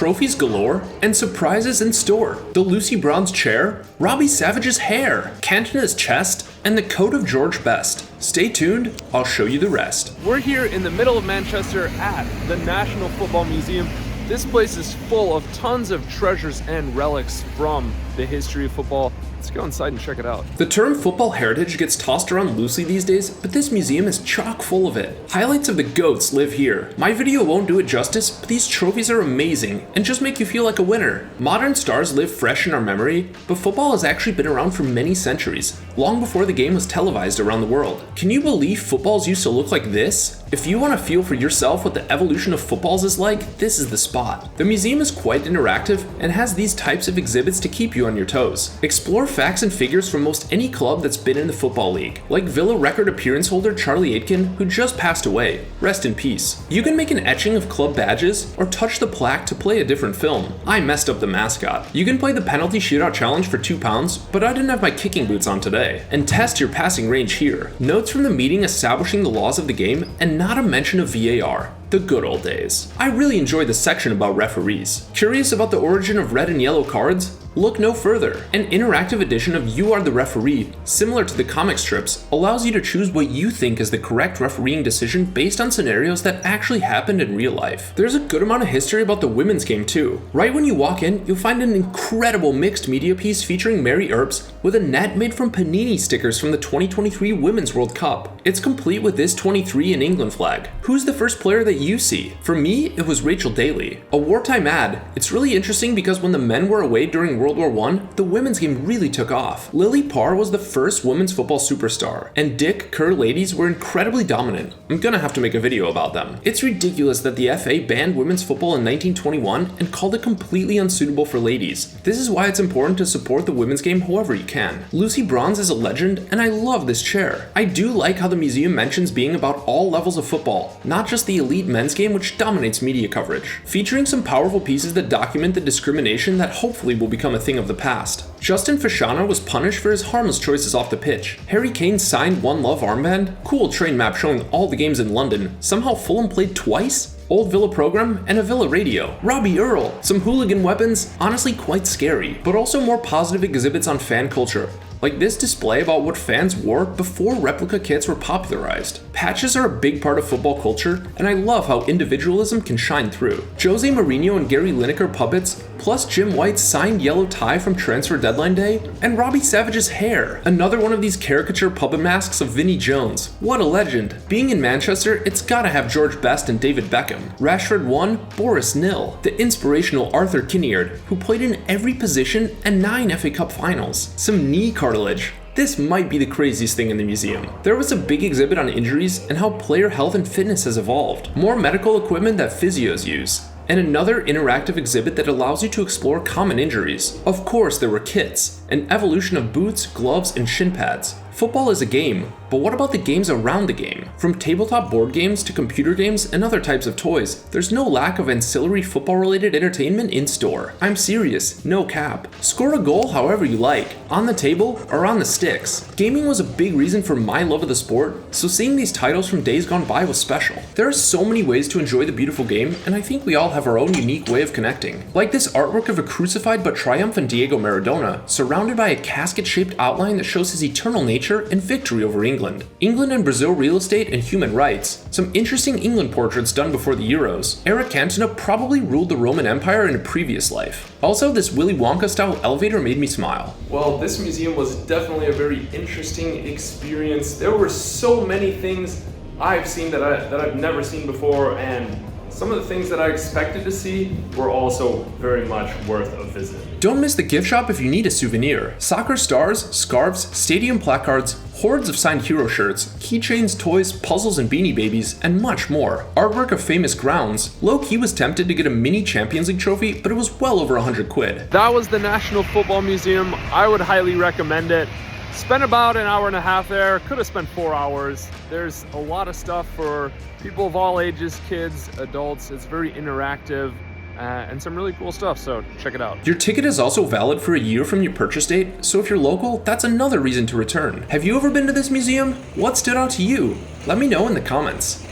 trophies galore, and surprises in store. The Lucy Bronze chair, Robbie Savage's hair, Cantona's chest, and the coat of George Best. Stay tuned, I'll show you the rest. We're here in the middle of Manchester at the National Football Museum. This place is full of tons of treasures and relics from the history of football. Let's go inside and check it out. The term football heritage gets tossed around loosely these days, but this museum is chock full of it. Highlights of the GOATs live here. My video won't do it justice, but these trophies are amazing and just make you feel like a winner. Modern stars live fresh in our memory, but football has actually been around for many centuries, long before the game was televised around the world. Can you believe footballs used to look like this? If you want to feel for yourself what the evolution of footballs is like, this is the spot. The museum is quite interactive and has these types of exhibits to keep you on your toes. Explore facts and figures from most any club that's been in the Football League, like Villa record appearance holder Charlie Aitken, who just passed away. Rest in peace. You can make an etching of club badges or touch the plaque to play a different film. I messed up the mascot. You can play the penalty shootout challenge for £2, but I didn't have my kicking boots on today. And test your passing range here. Notes from the meeting establishing the laws of the game, and not a mention of VAR. The good old days. I really enjoyed the section about referees. Curious about the origin of red and yellow cards? Look no further. An interactive edition of You Are the Referee, similar to the comic strips, allows you to choose what you think is the correct refereeing decision based on scenarios that actually happened in real life. There's a good amount of history about the women's game too. Right when you walk in, you'll find an incredible mixed media piece featuring Mary Earps with a net made from panini stickers from the 2023 Women's World Cup. It's complete with this 23 in England flag. Who's the first player that you see? For me, it was Rachel Daly. A wartime ad. It's really interesting because when the men were away during World War I, the women's game really took off. Lily Parr was the first women's football superstar, and Dick Kerr ladies were incredibly dominant. I'm gonna have to make a video about them. It's ridiculous that the FA banned women's football in 1921 and called it completely unsuitable for ladies. This is why it's important to support the women's game however you can. Lucy Bronze is a legend, and I love this chair. I do like how the museum mentions being about all levels of football, not just the elite men's game which dominates media coverage, featuring some powerful pieces that document the discrimination that hopefully will become a thing of the past. Justin Fashanu was punished for his harmless choices off the pitch. Harry Kane's signed One Love armband, cool train map showing all the games in London, somehow Fulham played twice? Old Villa program, and a Villa radio. Robbie Earl, some hooligan weapons, honestly quite scary, but also more positive exhibits on fan culture, like this display about what fans wore before replica kits were popularized. Patches are a big part of football culture, and I love how individualism can shine through. Jose Mourinho and Gary Lineker puppets, plus Jim White's signed yellow tie from transfer deadline day, and Robbie Savage's hair. Another one of these caricature puppet masks of Vinnie Jones. What a legend. Being in Manchester, it's gotta have George Best and David Beckham. Rashford 1, Boris 0. The inspirational Arthur Kinneard, who played in every position and 9 FA Cup finals. Some knee cartilage. This might be the craziest thing in the museum. There was a big exhibit on injuries and how player health and fitness has evolved. More medical equipment that physios use. And another interactive exhibit that allows you to explore common injuries. Of course, there were kits, an evolution of boots, gloves, and shin pads. Football is a game, but what about the games around the game? From tabletop board games to computer games and other types of toys, there's no lack of ancillary football-related entertainment in store. I'm serious, no cap. Score a goal however you like, on the table or on the sticks. Gaming was a big reason for my love of the sport, so seeing these titles from days gone by was special. There are so many ways to enjoy the beautiful game, and I think we all have our own unique way of connecting. Like this artwork of a crucified but triumphant Diego Maradona, surrounded by a casket-shaped outline that shows his eternal nature and victory over England. England and Brazil real estate and human rights. Some interesting England portraits done before the Euros. Eric Cantona probably ruled the Roman Empire in a previous life. Also, this Willy Wonka style elevator made me smile. Well, this museum was definitely a very interesting experience. There were so many things I've seen that I've never seen before, and some of the things that I expected to see were also very much worth a visit. Don't miss the gift shop if you need a souvenir. Soccer stars, scarves, stadium placards, hordes of signed hero shirts, keychains, toys, puzzles and beanie babies, and much more. Artwork of famous grounds. Low-key was tempted to get a mini Champions League trophy, but it was well over 100 quid. That was the National Football Museum. I would highly recommend it. Spent about an hour and a half there. Could have spent 4 hours. There's a lot of stuff for people of all ages, kids, adults. It's very interactive. And some really cool stuff, so check it out. Your ticket is also valid for a year from your purchase date, so if you're local, that's another reason to return. Have you ever been to this museum? What stood out to you? Let me know in the comments.